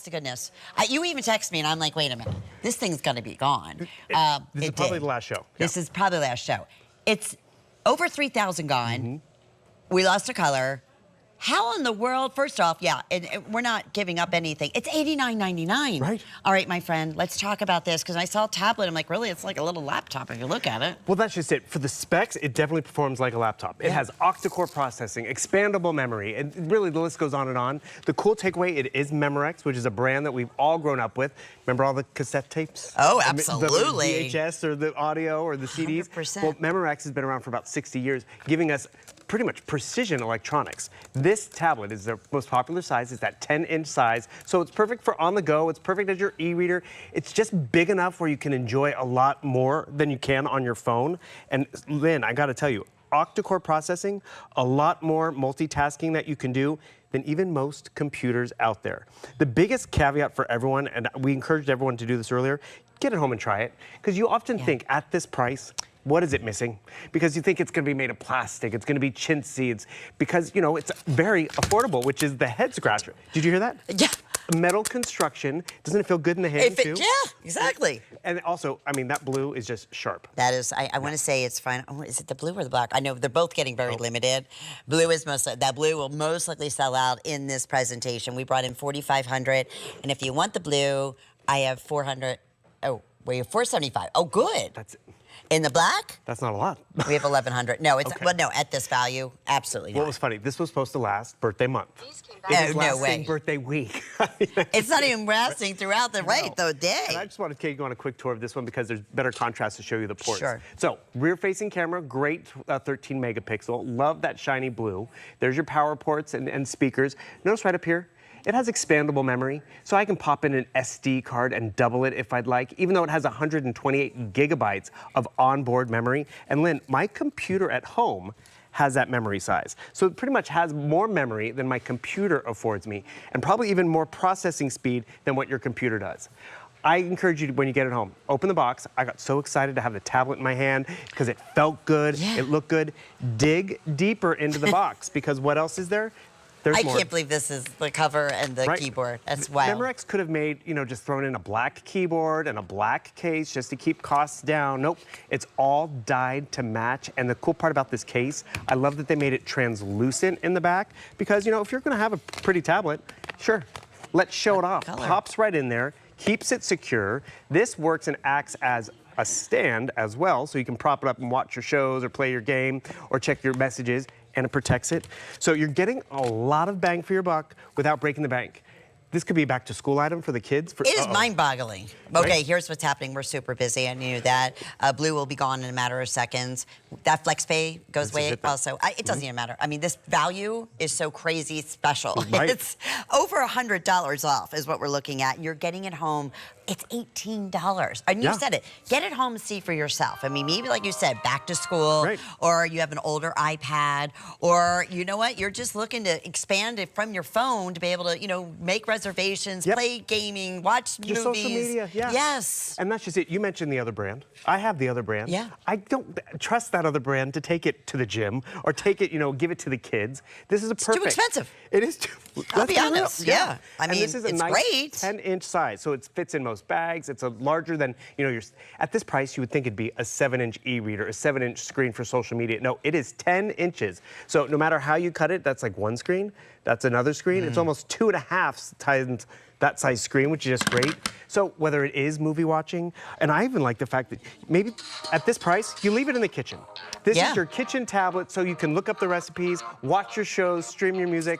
honest to goodness. You even text me, and I'm like, wait a minute. This thing's going to be gone. This is probably the last show. This is probably the last show. It's over 3,000 gone. We lost a color. How in the world, first off, we're not giving up anything. It's $89.99. Right. All right, my friend, let's talk about this, because I saw a tablet. I'm like, really? It's like a little laptop if you look at it. Well, that's just it. For the specs, it definitely performs like a laptop. It has octa-core processing, expandable memory, and really the list goes on and on. The cool takeaway, it is Memorex, which is a brand that we've all grown up with. Remember all the cassette tapes? Oh, absolutely. The VHS or the audio or the CDs? 100%. Well, Memorex has been around for about 60 years, giving us pretty much precision electronics. This tablet is their most popular size. It's that 10-inch size, so it's perfect for on the go. It's perfect as your e-reader. It's just big enough where you can enjoy a lot more than you can on your phone. And Lynn, I gotta tell you, octa-core processing, a lot more multitasking that you can do than even most computers out there. The biggest caveat for everyone, and we encouraged everyone to do this earlier, get it home and try it, because you often think at this price, what is it missing? Because you think it's gonna be made of plastic, it's gonna be chintzy, it's because, you know, it's very affordable, which is the head scratcher. Did you hear that? Yeah. Metal construction. Doesn't it feel good in the hand too? Yeah, exactly. And also, I mean, that blue is just sharp. That is, I want to say it's fine. Oh, is it the blue or the black? I know they're both getting very limited. Blue is that blue will most likely sell out in this presentation. We brought in 4,500, and if you want the blue, I have 400. Oh, we have 475. Oh, good. That's it. In the black? That's not a lot. We have 1,100. No, it's well, no, at this value, absolutely not. What was funny? This was supposed to last birthday month. Oh, no way. Birthday week. It's not even lasting throughout the day. And I just want to take you on a quick tour of this one because there's better contrast to show you the ports. Sure. So, rear-facing camera, great 13 megapixel. Love that shiny blue. There's your power ports and speakers. Notice right up here, it has expandable memory, so I can pop in an SD card and double it if I'd like, even though it has 128 gigabytes of onboard memory. And Lynn, my computer at home has that memory size. So it pretty much has more memory than my computer affords me, and probably even more processing speed than what your computer does. I encourage you to, when you get it home, open the box. I got so excited to have the tablet in my hand because it felt good, it looked good. Dig deeper into the box, because what else is there? There's more. Can't believe this is the cover and the keyboard. That's wild. Memorex could have made, you know, just thrown in a black keyboard and a black case just to keep costs down. Nope, it's all dyed to match. And the cool part about this case, I love that they made it translucent in the back, because, you know, if you're gonna have a pretty tablet, sure, let's show it off. Pops right in there, keeps it secure. This works and acts as a stand as well, so you can prop it up and watch your shows or play your game or check your messages, and it protects it. So you're getting a lot of bang for your buck without breaking the bank. This could be a back-to-school item for the kids. It is mind-boggling. Okay, here's what's happening. We're super busy. I knew that. Blue will be gone in a matter of seconds. That FlexPay goes away also. It doesn't even matter. I mean, this value is so crazy special. It's over $100 off is what we're looking at. You're getting it home. It's $18. And you said it. Get it home and see for yourself. I mean, maybe like you said, back to school, or you have an older iPad, or you know what? You're just looking to expand it from your phone to be able to, you know, make reservations, play gaming, watch movies. Social media, Yes. And that's just it. You mentioned the other brand. I have the other brand. Yeah. I don't trust that other brand to take it to the gym or take it, you know, give it to the kids. This is a perfect. It's too expensive. It is too. I'll be honest. Yeah. I mean, this is a it's nice great. 10-inch size, so it fits in most bags. It's a larger than, you know, your. At this price, you would think it'd be a 7-inch e-reader, a 7-inch screen for social media. No, it is 10 inches. So no matter how you cut it, that's like one screen. That's another screen. It's almost 2.5 times that size screen, which is just great. So whether it is movie watching, and I even like the fact that maybe at this price, you leave it in the kitchen. This is your kitchen tablet, so you can look up the recipes, watch your shows, stream your music,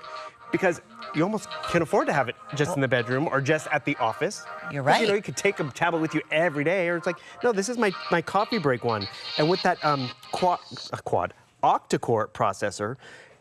because you almost can afford to have it just in the bedroom or just at the office. You're right. You know, you could take a tablet with you every day, or it's like, no, this is my coffee break one. And with that octa-core processor,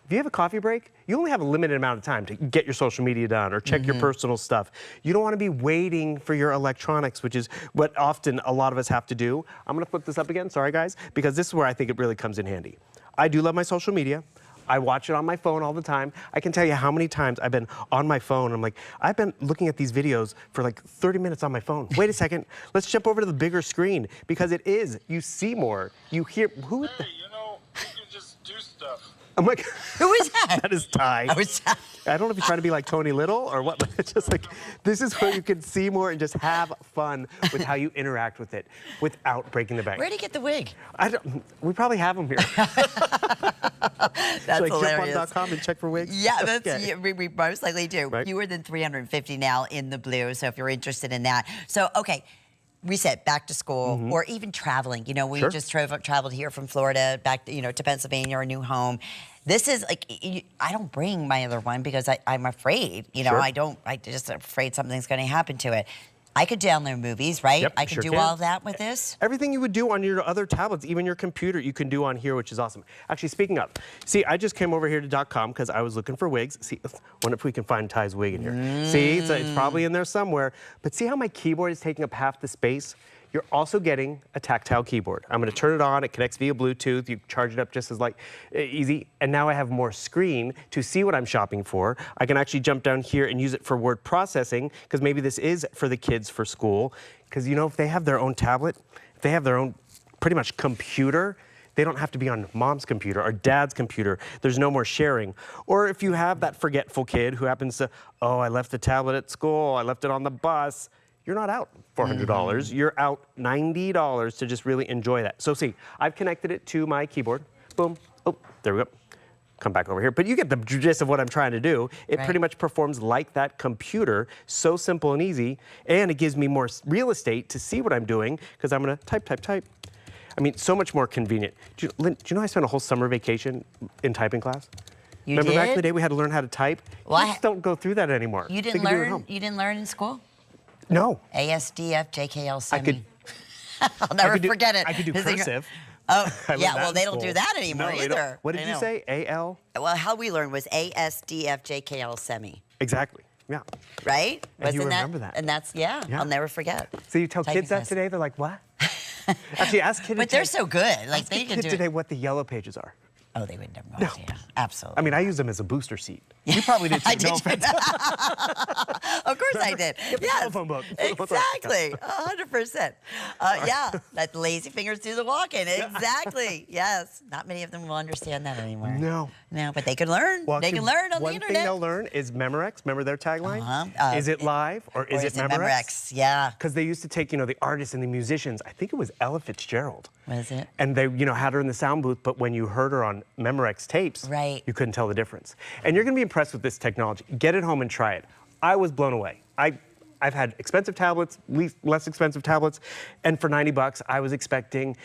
if you have a coffee break, you only have a limited amount of time to get your social media done or check your personal stuff. You don't want to be waiting for your electronics, which is what often a lot of us have to do. I'm going to flip this up again, sorry guys, because this is where I think it really comes in handy. I do love my social media. I watch it on my phone all the time. I can tell you how many times I've been on my phone. I'm like, I've been looking at these videos for like 30 minutes on my phone. Wait a second, let's jump over to the bigger screen, because it is, you see more, you hear, Hey, you know, you can just do stuff. I'm like, Who is that? that is Ty. Oh, it's Ty. I don't know if you're trying to be like Tony Little or what, but it's just like, this is where you can see more and just have fun with how you interact with it without breaking the bank. Where'd he get the wig? We probably have them here. That's like hilarious. jump on.com and check for wigs? Yeah, that's, Okay. yeah, we most likely do. Right. Fewer than 350 now in the blue, so if you're interested in that. So, okay. We said back to school or even traveling. You know, we Sure. just traveled here from Florida back, to Pennsylvania, our new home. This is like, I don't bring my other one because I'm afraid. Sure. I just afraid something's going to happen to it. I could download movies, right? Yep, I could sure do can. all of that with this. Everything you would do on your other tablets, even your computer, you can do on here, which is awesome. Actually, speaking of, see, I just came over here to .com because I was looking for wigs. See, wonder if we can find Ty's wig in here. See, it's probably in there somewhere. But see how my keyboard is taking up half the space? You're also getting a tactile keyboard. I'm gonna turn it on, it connects via Bluetooth, you charge it up just as easy, and now I have more screen to see what I'm shopping for. I can actually jump down here and use it for word processing, because maybe this is for the kids for school, because if they have their own tablet, if they have their own pretty much computer, they don't have to be on mom's computer or dad's computer. There's no more sharing. Or if you have that forgetful kid who happens to, oh, I left the tablet at school, I left it on the bus, you're not out $400. You're out $90 to just really enjoy that. So see, I've connected it to my keyboard. Boom. Oh, there we go. Come back over here. But you get the gist of what I'm trying to do. It pretty much performs like that computer, so simple and easy, and it gives me more real estate to see what I'm doing, because I'm gonna type. I mean, so much more convenient. Lynn, do you know I spent a whole summer vacation in typing class? You Remember did? back in the day we had to learn how to type? Well, You just don't go through that anymore. You They didn't can do it at learn. home. You didn't learn in school. No. ASDF, JKL, semi. I could. I'll never could do- forget it. I could do His finger- cursive. Oh, I learned yeah. that Well, in they don't school. do that anymore No, they don't. either. What did you say? AL? Well, how we learned was ASDF, JKL, semi. Exactly. Yeah. Right? And you Wasn't remember that. And that's Yeah. I'll never forget. So you tell Typing kids that class. today, they're like, what? Actually, ask kids. But they're so good. Like ask they the can kids do today it. what the yellow pages are. Oh, they would have no idea. Absolutely. I mean, I use them as a booster seat. You probably did too. I No did. offense. Of course I did. Get the Yes. telephone book. Exactly. 100%. Yeah. Let the lazy fingers do the walking. Exactly. Yes. Not many of them will understand that anymore. No. No, but they can learn. Well, They can learn on the one thing internet. they'll learn is Memorex. Remember their tagline? Is it live or Or is it Memorex? Yeah. Because they used to take, the artists and the musicians. I think it was Ella Fitzgerald. Was it? And they, had her in the sound booth, but when you heard her on Memorex tapes, Right. you couldn't tell the difference. And you're gonna be impressed with this technology. Get it home and try it. I was blown away. I've had expensive tablets, less expensive tablets, and for $90, I was expecting,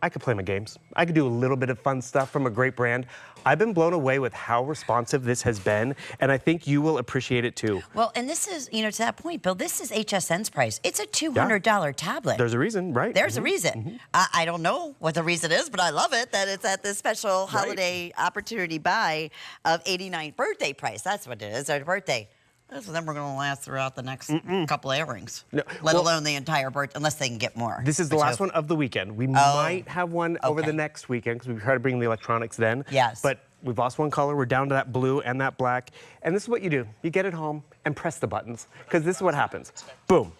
I could play my games. I could do a little bit of fun stuff from a great brand. I've been blown away with how responsive this has been, and I think you will appreciate it too. Well, and this is, to that point, Bill, this is HSN's price. It's a $200 tablet. There's a reason, right? There's a reason. I don't know what the reason is, but I love it that it's at this special holiday opportunity buy of $89 birthday price. That's what it is, our birthday. This is never going to last throughout the next couple airings, let alone the entire birthday, unless they can get more. This is the last one of the weekend. We might have one over the next weekend because we try to bring the electronics then. Yes. But we've lost one color. We're down to that blue and that black. And this is what you do. You get it home and press the buttons because this is what happens. Boom.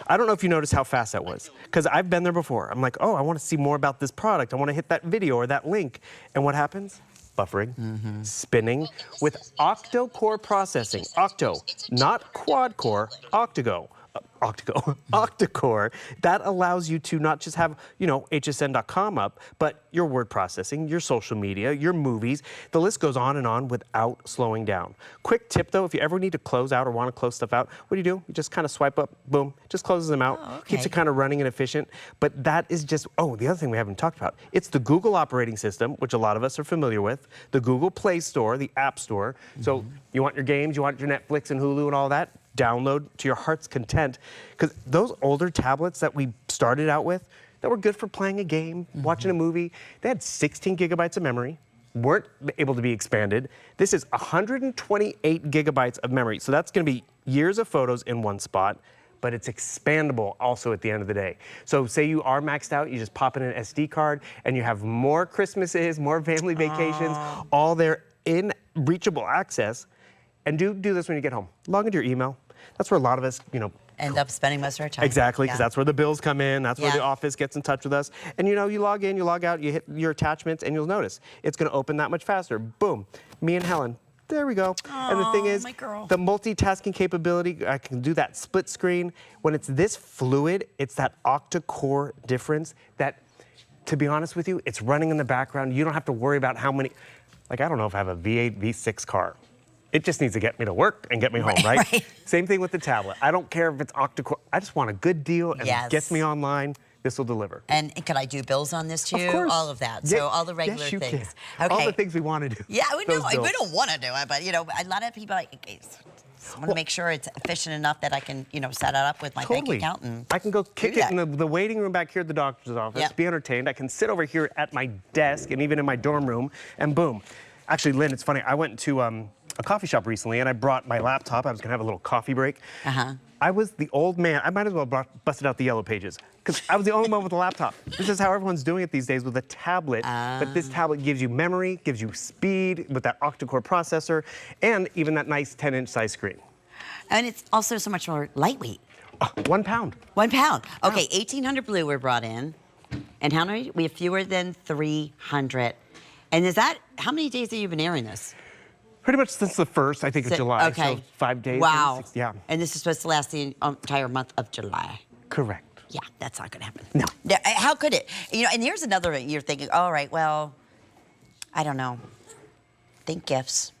I don't know if you noticed how fast that was because I've been there before. I'm like, oh, I want to see more about this product. I want to hit that video or that link. And what happens? Buffering, spinning with octo-core processing. Octo, not quad-core, octa-core. That allows you to not just have, hsn.com up, but your word processing, your social media, your movies. The list goes on and on without slowing down. Quick tip though, if you ever need to close out or want to close stuff out, what do? You just kind of swipe up, boom, just closes them out. Oh, okay. Keeps it kind of running and efficient. But that is just, the other thing we haven't talked about, it's the Google operating system, which a lot of us are familiar with, the Google Play Store, the App Store. So you want your games, you want your Netflix and Hulu and all that, download to your heart's content. Because those older tablets that we started out with, that were good for playing a game, watching a movie, they had 16 gigabytes of memory, weren't able to be expanded. This is 128 gigabytes of memory. So that's gonna be years of photos in one spot, but it's expandable also at the end of the day. So say you are maxed out, you just pop in an SD card and you have more Christmases, more family vacations, all there in reachable access. And do this when you get home. Log into your email. That's where a lot of us, end up spending most of our time. Exactly, because Yeah. that's where the bills come in. That's where Yeah. the office gets in touch with us. And you know, you log in, you log out, you hit your attachments, and you'll notice it's going to open that much faster. Boom. Me and Helen. There we go. And the thing is, my girl. the multitasking capability, I can do that split screen. When it's this fluid, it's that octa-core difference that, to be honest with you, it's running in the background. You don't have to worry about how many, like I don't know if I have a V8, V6 car. It just needs to get me to work and get me home, right? Right. Same thing with the tablet. I don't care if it's octa-core. I just want a good deal and Yes. it gets me online. This will deliver. And can I do bills on this too? Of course. All of that. So Yeah, all the regular yes, you things. Can. Okay. All the things we want to do. Yeah, we Those know. bills. We don't want to do it, but you know, a lot of people like, okay, I want to make sure it's efficient enough that I can, you know, set it up with my bank account and I can go kick do it in that. the waiting room back here at the doctor's office, Yep. be entertained. I can sit over here at my desk and even in my dorm room, and boom. Actually, Lynn, it's funny. I went to a coffee shop recently, and I brought my laptop. I was going to have a little coffee break. I was the old man. I might as well busted out the yellow pages because I was the only one with a laptop. This is how everyone's doing it these days with a tablet. But this tablet gives you memory, gives you speed with that octa-core processor, and even that nice 10-inch size screen. And it's also so much more lightweight. 1 pound. 1 pound. Okay, 1,800 blue were brought in. And how many? We have fewer than 300. And is that, how many days have you been airing this? Pretty much since the 1st, I think, of July. Okay. So 5 days. Wow. Maybe 6, yeah. And this is supposed to last the entire month of July. Correct. Yeah, that's not going to happen. No. Yeah, how could it? You know, and here's another thing. You're thinking, all right, well, I don't know. Think gifts.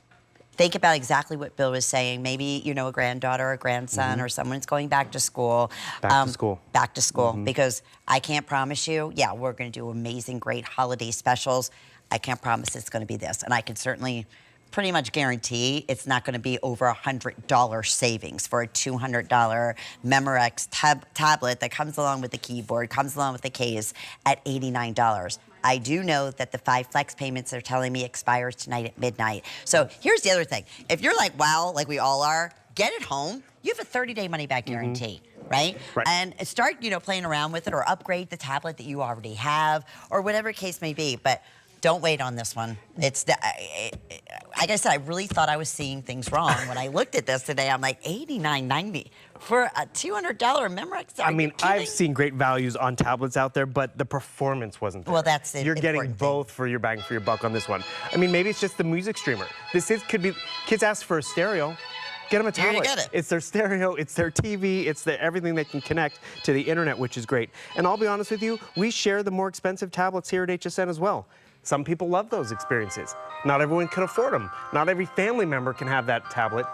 Think about exactly what Bill was saying. Maybe, you know, a granddaughter, a grandson, or someone's going back to school. Back to school. Back to school. Because I can't promise you, yeah, we're going to do amazing, great holiday specials. I can't promise it's going to be this. And I can certainly pretty much guarantee it's not going to be over $100 savings for a $200 Memorex tablet that comes along with the keyboard, comes along with the case at $89. I do know that the 5 flex payments they're telling me expires tonight at midnight. So here's the other thing. If you're like, wow, like we all are, get it home. You have a 30-day money-back guarantee. Right? And start, you know, playing around with it or upgrade the tablet that you already have or whatever case may be. But don't wait on this one. It's like I said, I really thought I was seeing things wrong when I looked at this today. I'm like $89.90 for a $200 Memorex. I mean, I've seen great values on tablets out there, but the performance wasn't there. Well, that's the You're getting important both for your bang for your buck on this one. I mean, maybe it's just the music streamer. Could be kids ask for a stereo. Get them a tablet. You're gonna get it. It's their stereo, it's their TV, it's everything that can connect to the internet, which is great. And I'll be honest with you, we share the more expensive tablets here at HSN as well. Some people love those experiences. Not everyone can afford them. Not every family member can have that tablet.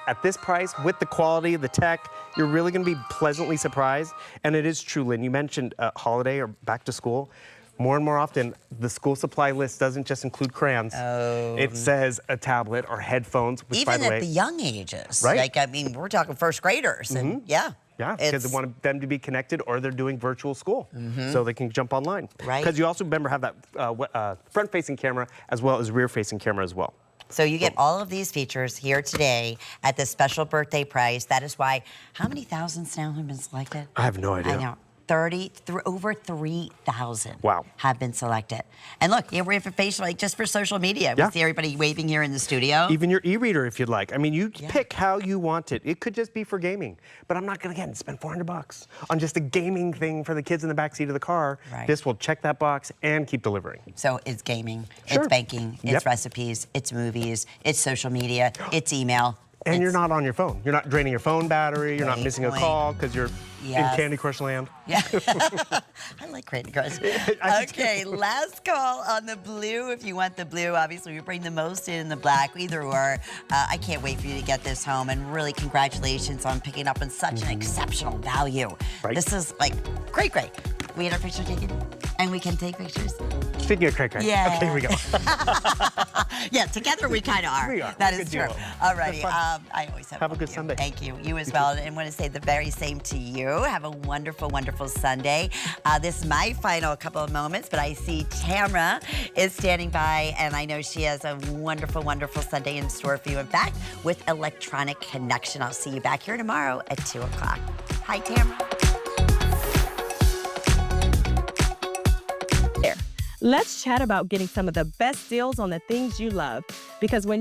At this price, with the quality, the tech, you're really gonna be pleasantly surprised. And it is true, Lynn, you mentioned holiday or back to school. More and more often, the school supply list doesn't just include crayons. Oh. It says a tablet or headphones, which, by Even the way, at the young ages. Right. Like, I mean, we're talking first graders. And yeah. yeah, because they want them to be connected or they're doing virtual school so they can jump online. Right. Because you also remember have that front-facing camera as well as rear-facing camera as well. So you get all of these features here today at this special birthday price. That is why, how many thousands now have been selected? I have no idea. I know. Over 3,000 Wow. have been selected. And look, we have a facial, like just for social media. Yeah. We see everybody waving here in the studio. Even your e-reader, if you'd like. I mean, you pick how you want it. It could just be for gaming, but I'm not gonna, again, spend $400 on just a gaming thing for the kids in the backseat of the car. Right. This will check that box and keep delivering. So it's gaming, Sure. it's banking, it's Yep. recipes, it's movies, it's social media, it's email. And you're it's- not on your phone. You're not draining your phone battery. You're not Great missing a point. call because you're Yes. in Candy Crush land. Yeah. I like Candy Crush. I do Okay, last call on the blue. If you want the blue, obviously we bring the most in the black, either or. I can't wait for you to get this home, and really congratulations on picking up on such an exceptional value. Right. This is like great. We had our picture taken, and we can take pictures. Speaking of cray. Yeah. Okay, here we go. Yeah, together we kind of are. We are. That We're a is good true. duo. All righty. Have I always have a fun good with you. Sunday. Thank you. You as well. And want to say the very same to you. Have a wonderful, wonderful Sunday. This is my final couple of moments, but I see Tamra is standing by, and I know she has a wonderful, wonderful Sunday in store for you. In fact, with Electronic Connection. I'll see you back here tomorrow at 2 o'clock. Hi, Tamra. Let's chat about getting some of the best deals on the things you love. Because when you're